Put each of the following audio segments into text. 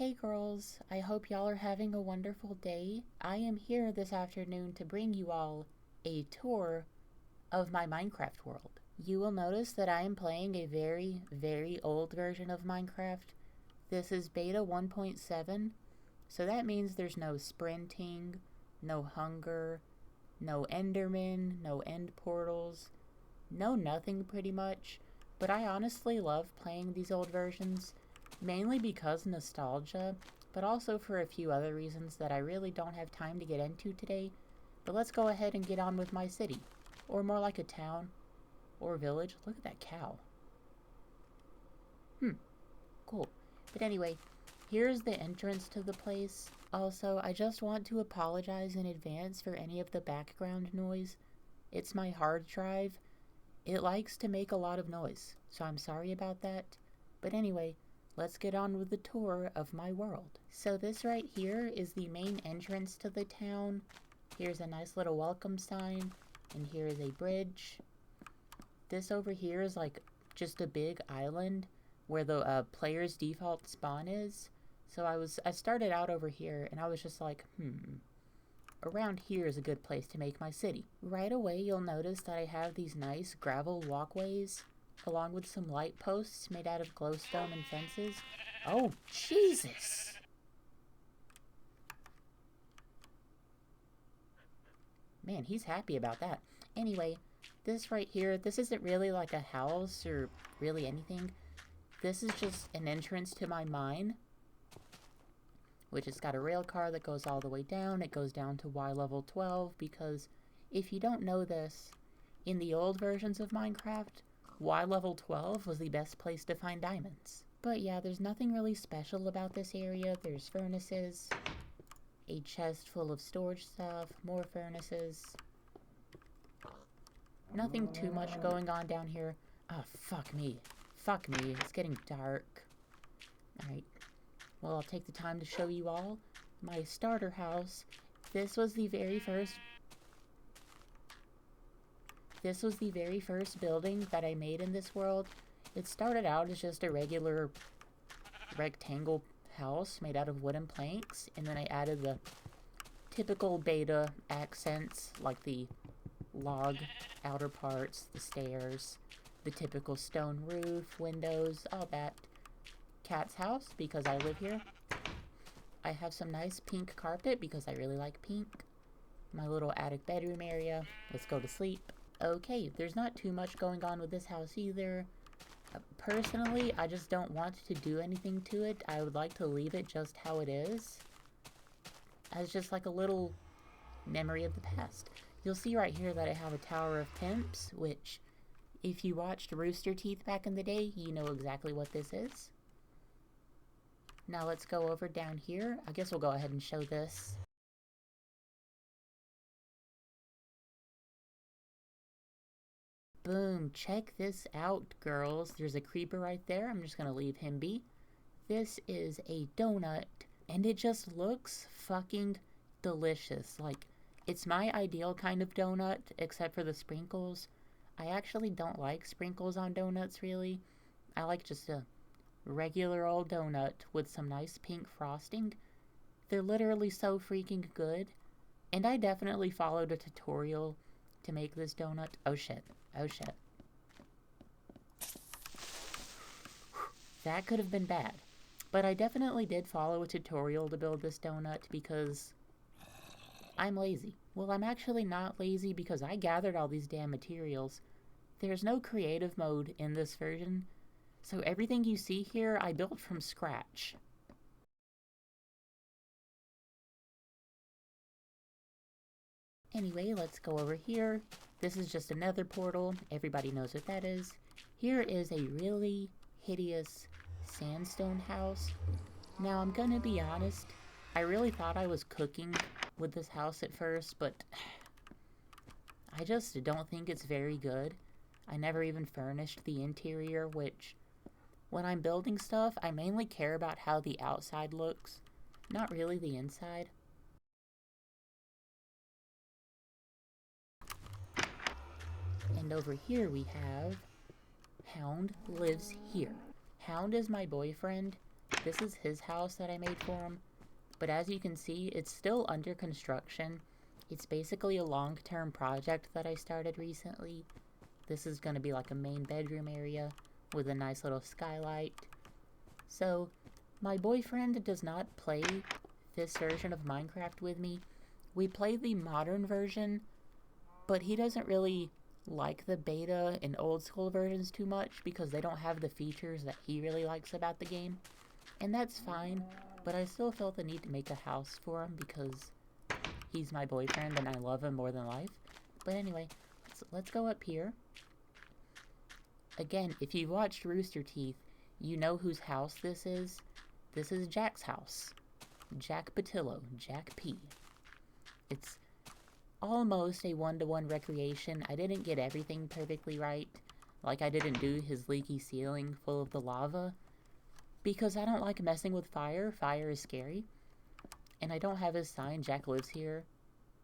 Hey girls, I hope y'all are having a wonderful day. I am here this afternoon to bring you all a tour of my Minecraft world. You will notice that I am playing a very, very old version of Minecraft. This is beta 1.7, so that means there's no sprinting, no hunger, no endermen, no end portals, no nothing pretty much. But I honestly love playing these old versions, mainly because nostalgia, but also for a few other reasons that I really don't have time to get into today. But let's go ahead and get on with my city, or more like a town, or village. Look at that cow. Cool. But anyway, here's the entrance to the place. Also, I just want to apologize in advance for any of the background noise. It's my hard drive. It likes to make a lot of noise, so I'm sorry about that. But anyway, let's get on with the tour of my world. So this right here is the main entrance to the town. Here's a nice little welcome sign, and here is a bridge. This over here is like just a big island where the player's default spawn is. So I started out over here, and I was just like, around here is a good place to make my city. Right away, you'll notice that I have these nice gravel walkways, along with some light posts made out of glowstone and fences. Oh, Jesus! Man, he's happy about that. Anyway, this right here, this isn't really like a house or really anything. This is just an entrance to my mine, which has got a rail car that goes all the way down. It goes down to Y level 12 because if you don't know this, in the old versions of Minecraft, Y level 12 was the best place to find diamonds. But yeah, there's nothing really special about this area. There's furnaces, a chest full of storage stuff, more furnaces. Nothing too much going on down here. Oh, fuck me. Fuck me. It's getting dark. Alright. Well, I'll take the time to show you all my starter house. This was the very first building that I made in this world. It started out as just a regular rectangle house made out of wooden planks, and then I added the typical beta accents like the log outer parts, the stairs, the typical stone roof, windows, all that. Cat's house because I live here. I have some nice pink carpet because I really like pink. My little attic bedroom area. Let's go to sleep. Okay, there's not too much going on with this house either. Personally, I just don't want to do anything to it. I would like to leave it just how it is, as just like a little memory of the past. You'll see right here that I have a Tower of Pimps, which, if you watched Rooster Teeth back in the day, you know exactly what this is. Now let's go over down here. I guess we'll go ahead and show this. Boom, check this out, girls. There's a creeper right there. I'm just gonna leave him be. This is a donut, and it just looks fucking delicious. Like, it's my ideal kind of donut, except for the sprinkles. I actually don't like sprinkles on donuts, really. I like just a regular old donut with some nice pink frosting. They're literally so freaking good. And I definitely followed a tutorial to make this donut. Oh shit. Oh shit. That could have been bad. But I definitely did follow a tutorial to build this donut because I'm lazy. Well, I'm actually not lazy because I gathered all these damn materials. There's no creative mode in this version, so everything you see here I built from scratch. Anyway, let's go over here. This is just another portal. Everybody knows what that is. Here is a really hideous sandstone house. Now, I'm gonna be honest, I really thought I was cooking with this house at first, but I just don't think it's very good. I never even furnished the interior, which, when I'm building stuff, I mainly care about how the outside looks, not really the inside. And over here we have Hound lives here. Hound is my boyfriend. This is his house that I made for him. But as you can see, it's still under construction. It's basically a long-term project that I started recently. This is going to be like a main bedroom area with a nice little skylight. So, my boyfriend does not play this version of Minecraft with me. We play the modern version, but he doesn't really like the beta and old school versions too much because they don't have the features that he really likes about the game. And that's fine, but I still felt the need to make a house for him because he's my boyfriend and I love him more than life. But anyway, let's go up here. Again, if you've watched Rooster Teeth, you know whose house this is. This is Jack's house. Jack Patillo, Jack P. It's almost a one-to-one recreation. I didn't get everything perfectly right. Like I didn't do his leaky ceiling full of the lava. Because I don't like messing with fire. Fire is scary. And I don't have his sign, Jack lives here.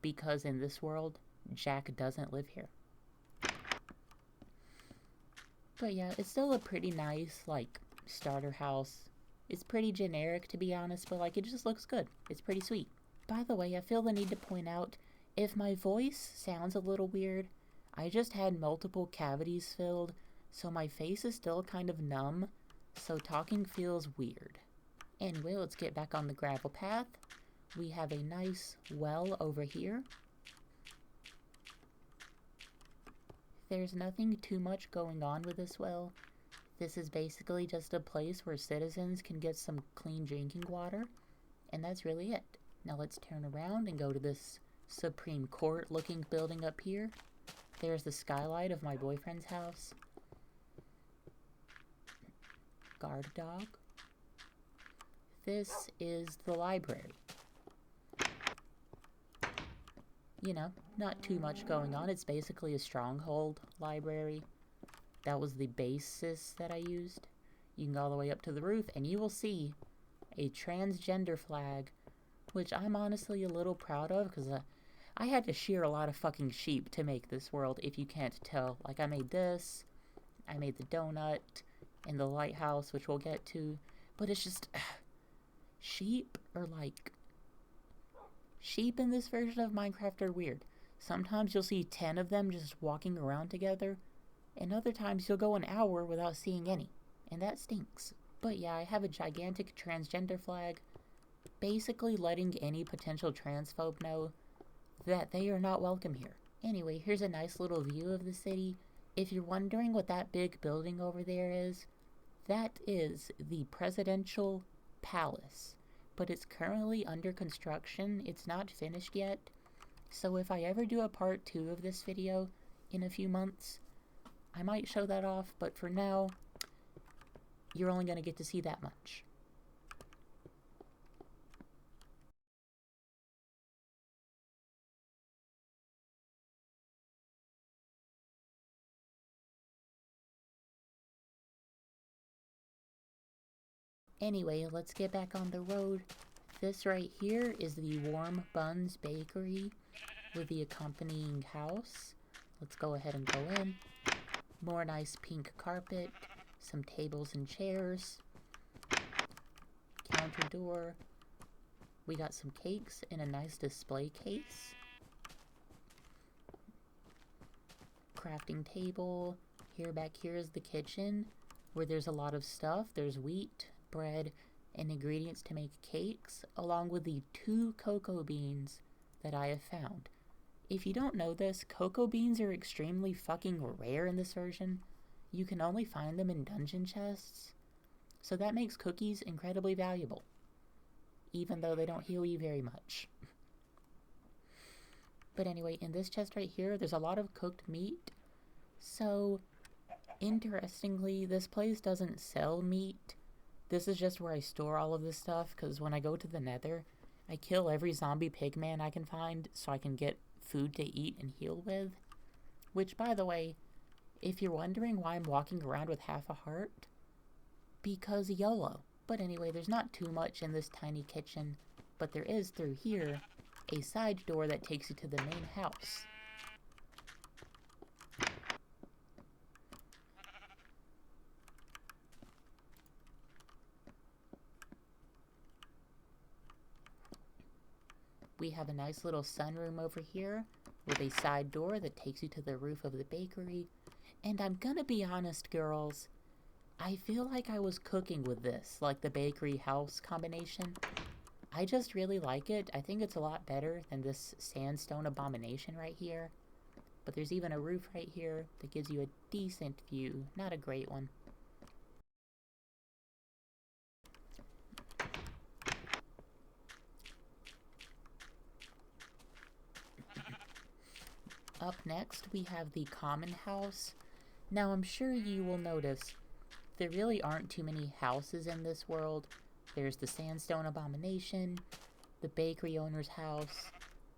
Because in this world, Jack doesn't live here. But yeah, it's still a pretty nice, like, starter house. It's pretty generic, to be honest, but, like, it just looks good. It's pretty sweet. By the way, I feel the need to point out, if my voice sounds a little weird, I just had multiple cavities filled, so my face is still kind of numb, so talking feels weird. Anyway, let's get back on the gravel path. We have a nice well over here. There's nothing too much going on with this well. This is basically just a place where citizens can get some clean drinking water, and that's really it. Now let's turn around and go to this Supreme Court looking building up here. There's the skylight of my boyfriend's house. Guard dog. This is the library. You know, not too much going on. It's basically a stronghold library. That was the basis that I used. You can go all the way up to the roof and you will see a transgender flag, which I'm honestly a little proud of because I had to shear a lot of fucking sheep to make this world, if you can't tell. Like, I made this, I made the donut, and the lighthouse, which we'll get to, but it's just, sheep are like, sheep in this version of Minecraft are weird. Sometimes you'll see 10 of them just walking around together, and other times you'll go an hour without seeing any, and that stinks. But yeah, I have a gigantic transgender flag, basically letting any potential transphobe know that they are not welcome here. Anyway, here's a nice little view of the city. If you're wondering what that big building over there is, that is the Presidential Palace. But it's currently under construction. It's not finished yet. So if I ever do a part 2 of this video in a few months, I might show that off, but for now, you're only going to get to see that much. Anyway, let's get back on the road. This right here is the Warm Buns Bakery with the accompanying house. Let's go ahead and go in. More nice pink carpet, some tables and chairs, counter door. We got some cakes in a nice display case. Crafting table. Back here is the kitchen where there's a lot of stuff. There's wheat, bread, and ingredients to make cakes, along with the 2 cocoa beans that I have found. If you don't know this, cocoa beans are extremely fucking rare in this version. You can only find them in dungeon chests, so that makes cookies incredibly valuable, even though they don't heal you very much. But anyway, in this chest right here, there's a lot of cooked meat. So, interestingly, this place doesn't sell meat. This is just where I store all of this stuff, because when I go to the nether, I kill every zombie pigman I can find so I can get food to eat and heal with. Which, by the way, if you're wondering why I'm walking around with half a heart, because YOLO. But anyway, there's not too much in this tiny kitchen, but there is through here a side door that takes you to the main house. We have a nice little sunroom over here with a side door that takes you to the roof of the bakery. And I'm gonna be honest, girls, I feel like I was cooking with this, like the bakery house combination. I just really like it. I think it's a lot better than this sandstone abomination right here. But there's even a roof right here that gives you a decent view, not a great one. Up next, we have the common house. Now, I'm sure you will notice there really aren't too many houses in this world. There's the sandstone abomination, the bakery owner's house,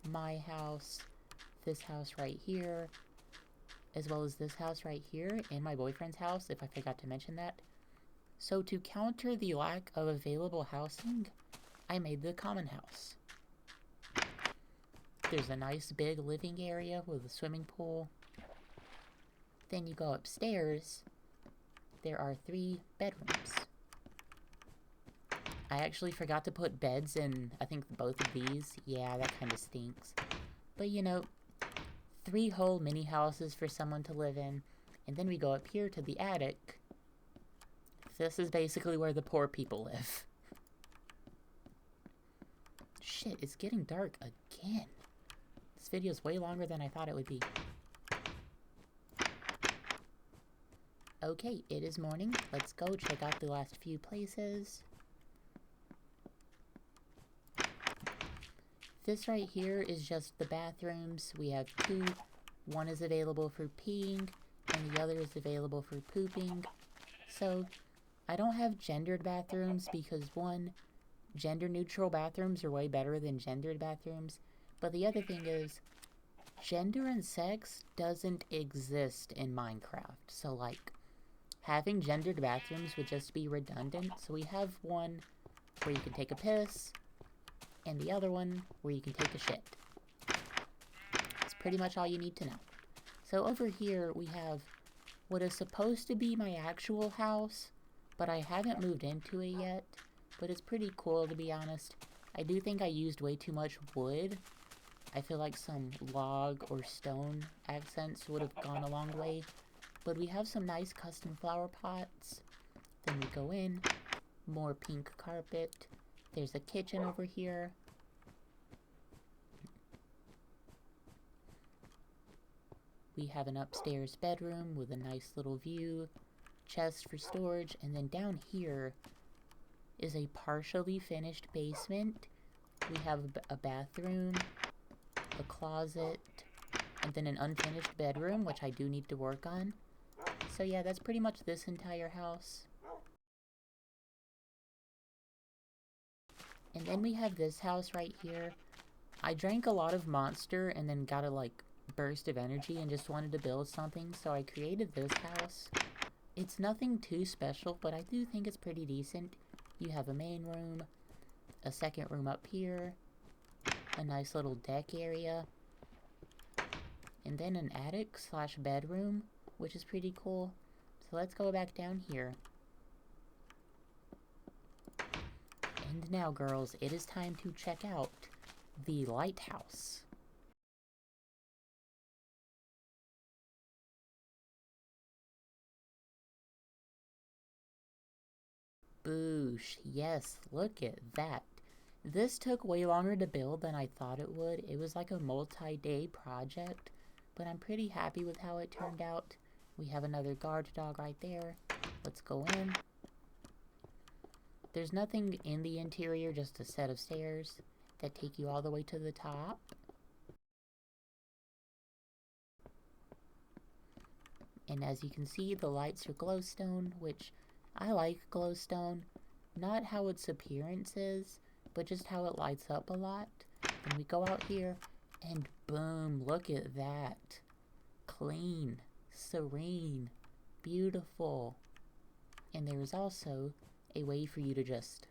my house, this house right here, as well as this house right here, and my boyfriend's house, if I forgot to mention that. So to counter the lack of available housing, I made the common house. There's a nice big living area with a swimming pool. Then you go upstairs. There are 3 bedrooms. I actually forgot to put beds in, I think, both of these. Yeah, that kind of stinks. But you know, 3 whole mini houses for someone to live in. And then we go up here to the attic. This is basically where the poor people live. Shit, it's getting dark again. This video is way longer than I thought it would be. Okay, it is morning. Let's go check out the last few places. This right here is just the bathrooms. We have 2. One is available for peeing, and the other is available for pooping. So, I don't have gendered bathrooms because, one, gender-neutral bathrooms are way better than gendered bathrooms. But the other thing is, gender and sex doesn't exist in Minecraft. So, like, having gendered bathrooms would just be redundant. So we have one where you can take a piss, and the other one where you can take a shit. That's pretty much all you need to know. So over here we have what is supposed to be my actual house, but I haven't moved into it yet. But it's pretty cool, to be honest. I do think I used way too much wood. I feel like some log or stone accents would have gone a long way. But we have some nice custom flower pots. Then we go in, more pink carpet. There's a kitchen over here. We have an upstairs bedroom with a nice little view, chest for storage, and then down here is a partially finished basement. We have a bathroom, a closet, and then an unfinished bedroom, which I do need to work on. So yeah, that's pretty much this entire house. And then we have this house right here. I drank a lot of Monster and then got a like burst of energy and just wanted to build something, so I created this house. It's nothing too special, but I do think it's pretty decent. You have a main room, a second room up here, a nice little deck area, and then an attic slash bedroom, which is pretty cool. So let's go back down here. And now, girls, it is time to check out the lighthouse. Boosh. Yes, look at that. This took way longer to build than I thought it would. It was like a multi-day project, but I'm pretty happy with how it turned out. We have another guard dog right there. Let's go in. There's nothing in the interior, just a set of stairs that take you all the way to the top. And as you can see, the lights are glowstone, which I like glowstone. Not how its appearance is, but just how it lights up a lot. Then we go out here, and boom, look at that. Clean, serene, beautiful. And there is also a way for you to just...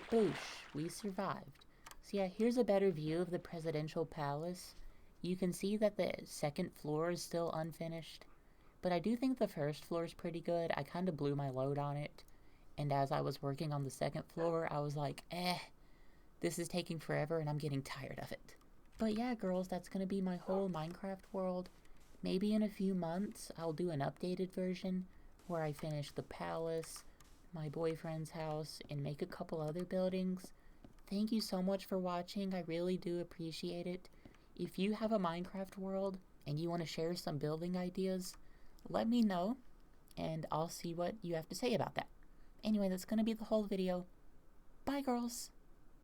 Boosh, we survived. So yeah, here's a better view of the presidential palace. You can see that the second floor is still unfinished, but I do think the first floor is pretty good. I kind of blew my load on it, and as I was working on the second floor, I was like, This is taking forever and I'm getting tired of it. But yeah, girls, that's gonna be my whole Minecraft world. Maybe in a few months, I'll do an updated version where I finish the palace, my boyfriend's house, and make a couple other buildings. Thank you so much for watching. I really do appreciate it. If you have a Minecraft world and you want to share some building ideas, let me know, and I'll see what you have to say about that. Anyway, that's going to be the whole video. Bye, girls!